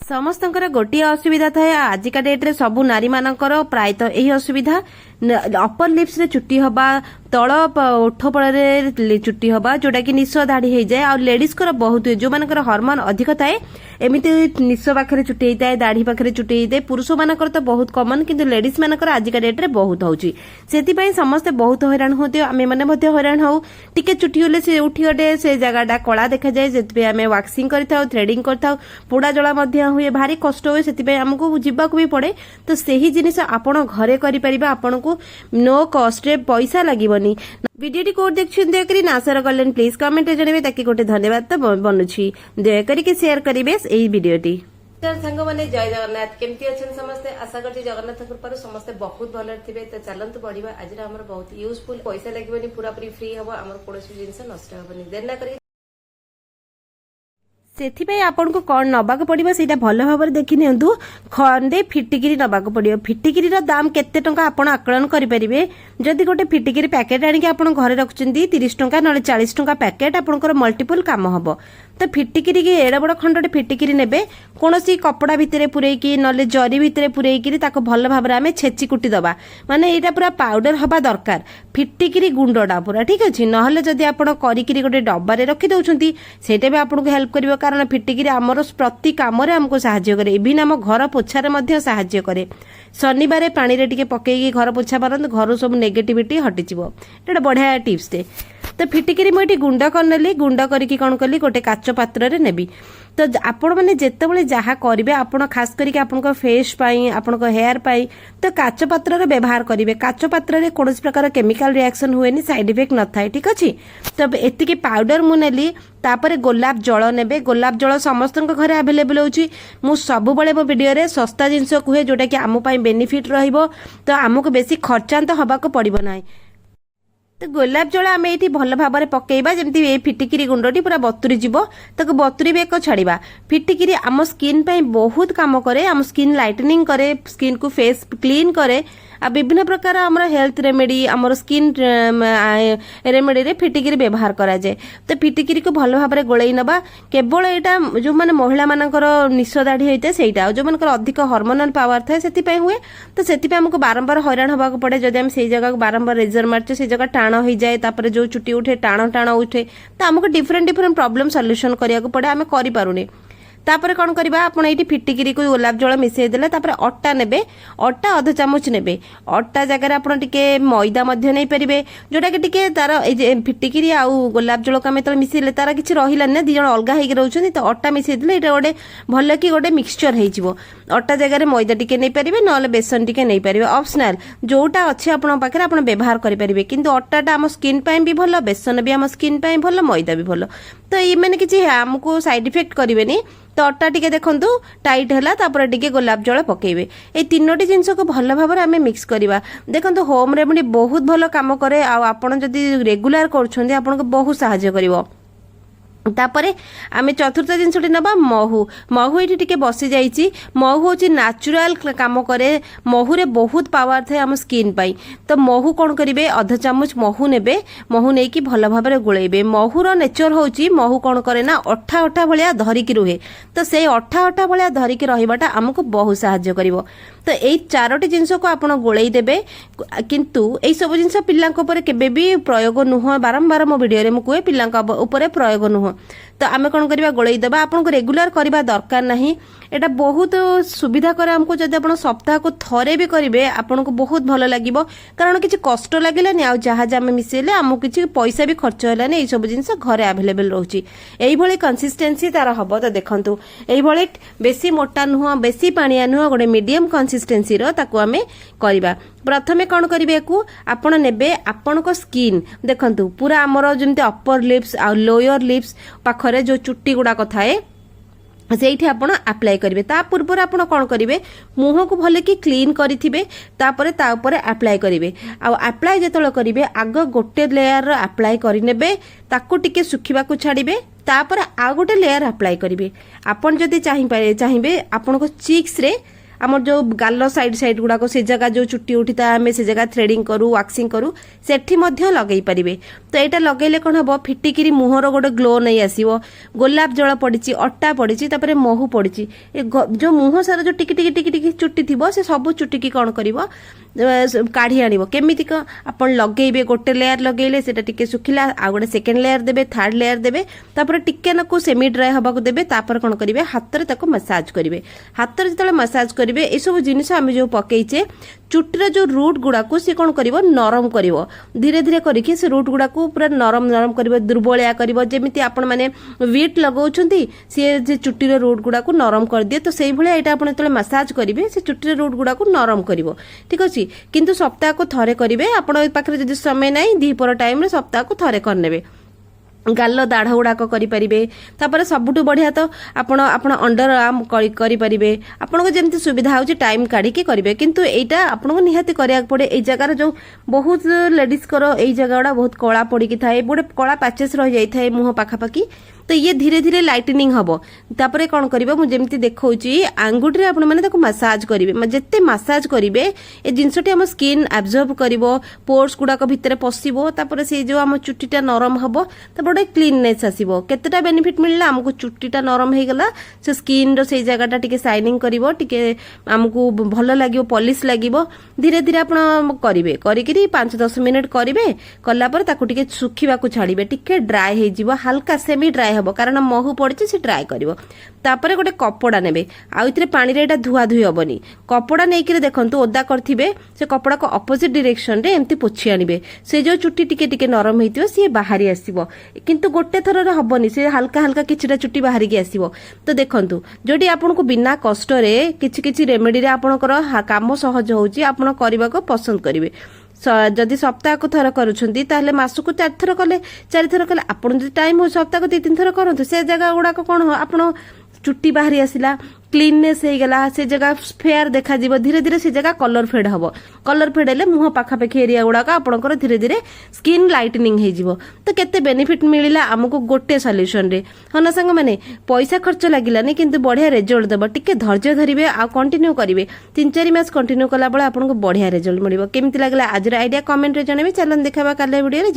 ସମସ୍ତଙ୍କର ଗୋଟିଏ ଅସୁବିଧା ଥାଏ। ଆଜିକା ଡେଟ୍ରେ ସବୁ ନାରୀ ମାନଙ୍କର ପ୍ରାୟତଃ ଏହି ଅସୁବିଧା, ଅପର ଲିପ୍ସ ରେ ଚୁଟି ହବା, ତଳ ଓଠ ପଳରେ ଚୁଟି ହବା, ଯୋଉଟା କି ନିଶ ଦାଢି ହେଇଯାଏ। ଆଉ ଲେଡିଜଙ୍କର ବହୁତ ହୁଏ, ଯୋଉମାନଙ୍କର ହରମୋନ ଅଧିକ ଥାଏ ଏମିତି ନିଶ ପାଖରେ ଚୁଟି ହେଇଥାଏ, ଦାଢି ପାଖରେ ଚୁଟି ହେଇଥାଏ। ପୁରୁଷ ମାନଙ୍କର ତ ବହୁତ କମନ, କିନ୍ତୁ ଲେଡିଜ ମାନଙ୍କର ଆଜିକା ଡେଟ୍ରେ ବହୁତ ହଉଛି। ସେଥିପାଇଁ ସମସ୍ତେ ବହୁତ ହଇରାଣ ହୁଅନ୍ତି, ଆମେ ମାନେ ମଧ୍ୟ ହଇରାଣ ହଉ। ଟିକେ ଚୁଟି ହେଲେ ସେ ଉଠି ଗଟେ ସେ ଜାଗାଟା କଳା ଦେଖାଯାଏ, ସେଥିପାଇଁ ଆମେ ୱାକ୍ସିଂ କରିଥାଉ, ଥ୍ରେଡିଂ କରିଥାଉ, ପୋଡା ଜଳା ମଧ୍ୟ ହୁଏ, ଭାରି କଷ୍ଟ ହୁଏ। ସେଥିପାଇଁ ଆମକୁ ଯିବାକୁ ବି ପଡେ। ତ ସେହି ଜିନିଷ ଆପଣ ଘରେ କରିପାରିବେ, ଆପଣଙ୍କୁ नो कॉस्ट रे पैसा लागबनी। वीडियो कोड देखछन दयाकरी नासर कलेन प्लीज कमेंट जनबे, ताकि गोटे धन्यवाद तो बनुछि। दयाकरी के शेयर करिवे एई वीडियोटी। सांग माने जय जगन्नाथ, केमती अछन समस्ते? आशा करछि जगन्नाथ कृपारु समस्ते बहुत भले थिबे। तो चलंतु बढ़िबा। आज हमर बहुत यूजफुल, पैसा लागबनी, पूरा पूरी फ्री हबो, हमर कोनोसी जिंस नष्ट हबनी। देर ना करी सेथिपाई आपनको कौन नबाक पड़िबो सेटा भल भाବରେ देखि नियंतु। खंडे फिटिकिरी नबाक पड़िबो। फिटिकिरी रो दाम केते टंका आपण आकलन करि परिबे। जदि गोटे फिटिकिरी पैकेट आनि के आपण घरे रखुचंदी 30 टंका नले 40 टंका पैकेट, आपनकर मल्टीपल काम हबो। तो फिटिकिरी के एडा बड़ खंडटे फिटिकिरी नेबे, कोनोसी कपड़ा भितरे पुरई की नले जरी भितरे पुरई की ताको भल भाବରେ आमे छेची कुटी दबा, माने एटा पूरा पाउडर हबा दरकार। फिटिकिरी गुंडडा पूरा ठीक अछि। नहले जदि आपण करिकिरी गोटे डब्बा रे रखि दउछंती सेटा भी आपनको हेल्प करिवो, कारण फिटिकिरी आमर प्रति काम रे हमको सहाय्य करे, इभिन आम घर पोछारे मध्य सहाय्य करे। शनिवार पानी रे टिके पकेई घर पोछा मारंतु, घर सब नेगेटिविटी हटिजिवो। एटा बढ़िया टिप्स टे। तो फिटिकिरी मुझे गुंड करनेली, गुंड करिकी कौन कली गोटे काच पात्र रे नेबी। तो आपण मैंने जितेबाला जहाँ करेंगे, आपण खास करके आपण फेस पाई, आपण हेयर पाई, तो काच पात्र व्यवहार करेंगे। काच पात्र रे कौन प्रकार केमिकल रिएक्शन हुए, साइड इफेक्ट न थाए, ठीक अच्छे। तो एतिकी पाउडर मु नेली, तापर गोलाप जल नेबे। गोलाप जल समस्त घरे अवेलेबल होची। मु सब बळे मो वीडियो रे सस्ता जिंस कुहे, जोटा कि आमु पई बेनिफिट रहिबो। तो आमको बेसी खर्चांत हबाको पड़िबो नाही। तो गोलाप जल आम ये भल भाव में पकेबा, जमती ये फिटिकिरी गुंडटी पूरा बतुरी जीवो। ताको बतुरी बेक छाड़िबा। फिटिकिरी आम स्किन पे बहुत काम करे, आम स्किन लाइटनिंग करे, स्किन को फेस क्लीन करे। आ विभिन्न प्रकार आमर हेल्थ रेमेडी, आमर स्किन रेमेडी रे फिटिकिरी व्यवहार करा जाए। तो फिटिकिरी को भल भाव में गोलई नबा। केवल यहाँ जो माने महिला मानकर निश दाढ़ी होता है सेटा, जो मानकर अधिक हार्मोनल पावर थाए से हुए। तो से हमको बारंबार हैरान होगा पड़े, जब आम से जगह बारंबार रेजर मारचे, से जगह टाण हो जाए, तापर जो चुटी उठे टाण टाण उठे। तो आमको डिफरेंट प्रॉब्लम सॉल्यूशन करिया को पड़े, आम करि पारुनी। तापर कौन करबा, आपण एठी फिटिकिरी को गोलाप जल मिसई देले, तापर अट्टा नेबे, अट्टा आधा चामच नेबे। अट्टा जगह आपण टिके मैदा मध्य नै परिबे, जोटा कि टिके तार ए फिटिकिरी आ गोलाप जल को आमे त मिसैले तार किछि रहिला ने, दी जण अलगा हेक रहउछन। तो अट्टा मिसई देले एटा गोटे भल कि गोटे मिक्सचर हेइ जिवो। अट्टा जगह मैदा टिके नै परिबे, नले बेसन टिके नै परिबे, ऑप्शनल जोटा अछि आपण पाखरे आपण व्यवहार करि परिबे। किंतु अट्टाटा हम स्किन पई भी भल, बेसन भी हम स्किन पई भल, मैदा भी भल। तो ई माने किछि हमको साइड इफेक्ट करिवेनी। तो अट्टा टिके देखंतु टाइट हैला, तापर टिके गोलाप जल पकेइबे। ए तीनोटी जिंस को भल भाबरे आमे मिक्स करिबा। देखंतु होम रेमेडी बहुत भल काम करे। आ आपण जदि रेगुलर करछोंदी आपण को बहुत सहायता करिवो। तापरे आमे चतुर्थ जिनसटी नबा महू। महू एठी टिके बसी जाईची। महू होची नेचुरल काम करे। महू रे बहुत पावर थाए हम स्किन पाई। तो महू कोन करिवे, आधा चामच महू नेबे। महू नै कि भल भाबरे गुळेइबे। महू रो नेचर होची, महू कोन करे ना अठा अठा भलिया धरी कि रुहे। तो से अठा अठा भलिया धरी कि रहिबाटा हमको बहुत सहायता करिवो। तो एई चारोटी जिंस को आपण गोळेई देबे। किंतु एई सब जिंस पिल्लांक ऊपर केबे भी प्रयोग नुह। बारंबार मो वीडियो रे मु कुए पिल्लांक ऊपर प्रयोग नुह। तो आमे कौन करबा, गोळेई देबा। आपन को रेगुलर करबा दरकार नाही। एटा बहुत सुविधा करे हमको। जदि आपण सप्ताह को थरे भी करिवे, आपन को बहुत भलो लागिवो। कारण किछि कष्ट लागिलानी, आ जहा जामे मिसेले हमको किछि पैसा भी खर्च हलानी। एई सब जिंस घरे अवेलेबल रहउची। एई भली कंसिस्टेंसी तार हबो। तो देखंतु एई भली बेसी मोटा नुह, बेसी पानिया नुह, गोटे मीडियम कंसिस्टेंसी रो ताको आमे करबा। प्रथमे कौन करिवे को आपण नेबे, आपण को स्किन देखंतु पूरा हमर जेमते अपर लिप्स आ लोअर लिप्स पाखरे जो चुट्टी गुडा थाए सेठी आपण अप्लाई करिवे। ता पूर्व आपण कोन करिवे, मुह को भले कि क्लीन करिथिबे, तापरे ता ऊपर अप्लाई करिवे। आ अप्लाई जेतळ करिवे, आग गोटे लेयर रो अप्लाई करि नेबे, ताको टिके सुखिबा को छाडिबे, तापर आ गोटे लेयर अप्लाई करिवे। आपण जदि चाहिबे आपण को चीक्स रे आम जो गाल साइड साइड गुड़ाक से जगह जो चुट्टी उठी था आम से जगह थ्रेडिंग करूँ वाक्सिंग करूँ सेठी लगे पारे। तो यहाँ लगेले कौन हम फिटिकी मुहर गोटे ग्लो नहीं आसो। गोलाप जल पड़ी अटा पड़ी महू पड़ी जो मुह सारा जो टिकी टिकी टिकी टिकी चुट्टी थी से सब चुट्टी की कौन कर काढ़ी आण केमिति आप लगे गोटे लेयर लगेले से टिके सुखिला आ गोटे सेकेंड लेयर देबे थर्ड लेयर देबे तापर टिके नाकु सेमी ड्राई हवा को देबे तापर कौन करेंगे हाथ में ताको मसाज करेंगे। हाथ में जो मसाज करेंगे ये सब जिनिस आम जो पकईचे चुट्टीर जो रूट गुड़ा को सी कौन कर नरम कर धीरे धीरे करके से रूट गुड़ा को पूरा नरम नरम कर दुर्बलिया कर जमी आपण मैंने वीट लगाउछंती सी चुट्टीर रूट गुड़ा को नरम कर दिए। तो से भाया यहाँ आप मसाज करेंगे से चुट्टीर रूट गुड़ा को नरम कर ठीक अच्छे किंतु सप्ताह को थरे करेंगे आपण पाखे जब समय ना दीपर टाइम सप्ताह को थरे करने गाल दाढ़ गुड़ाक करेंगे। सबुठ बढ़िया तो आपण अंडर आर्म करेंगे आपन को जमी सुविधा हो टाइम काढ़ी करेंगे किंतु एटा आपन निहाती करिया पड़े। ए जगार जो बहुत लेडीज कर ए जगह गुड़ा बहुत कला पड़ी थाए गोटे कला पैचेस रही जाए थाए मुह पाखापाखी। तो ये धीरे धीरे लाइटनिंग हम तापर कौन कर मुझे देखी आंगुठी आप मसाज करेंगे जिते मसाज करेंगे ये जिनसटी आम स्किन एब्जर्व कर पोर्स गुड़ाक भितर पशिबो तापर से जो आम चुट्टीटा नरम हम तापर गोटे क्लीननेस आसो केतेटा बेनिफिट मिलला आमको चुट्टीटा नरम हो गला से स्किन रो से जगह टिके शाइनिंग करिवो टिके आमको भल लगे पॉलिश लगे धीरे धीरे आप करेंगे करी 5-10 मिनट करेंगे कलापर ताकू टिके सुखिबा को छाड़िबे टिके ड्राई हो जिवो हल्का सेमी ड्राई हम कारण महू पड़ी से ड्राई कर तापर गोटे कपड़ा ने आउ पानी रे धुआ धुई हेनी कपड़ा नहीं देखो ओदा करेंगे से कपड़ा को अपोजिट डायरेक्शन रे एमती पोछि आनिबे से जो चुट्टी टिके टिके नरम होइतिबो सी बाहरी आसीबो किंतु गोटे थर हेनी से हल्का हल्का किछिटा चुट्टी बाहरी की आसीबो। तो देखंतु जोडी आपन को बिना कष्ट रे किछि किछि रेमेडी रे आपनकर काम सहज होउची आपन करबा को पसंद करिवे। जदि सप्ताह को थर करुछंती ताहले मासको 4 थर कले 4 थर कले आपन जदि टाइम हो सप्ताह को 2-3 थर करंतु से जगह गुडा को कोन आपन चुट्टी बाहरी आसिला क्लीननेस हो गला से जगह फेयर देखा जीवो धीरे धीरे से जगह कलर फेड हम कलर फेड हेले मुह पाखापाखी एरिया गुड़ाक आपंकर धीरे धीरे स्किन लाइटनिंग हो। तो केते बेनिफिट मिलिला आमको गोटे सॉल्यूशन रे हाँ ना सांग माने पैसा खर्च लागिलानी किंतु बढ़िया रिजल्ट देबो टिके धैर्य धरिबे आ कंटिन्यू करिवे 3-4 मास कंटिन्यू कला बळे आपनको बढ़िया रिजल्ट मिलिबो। केमिति लागला आज आइडिया कमेंट रे जणाबे चलन देखाबा काले वीडियो रे।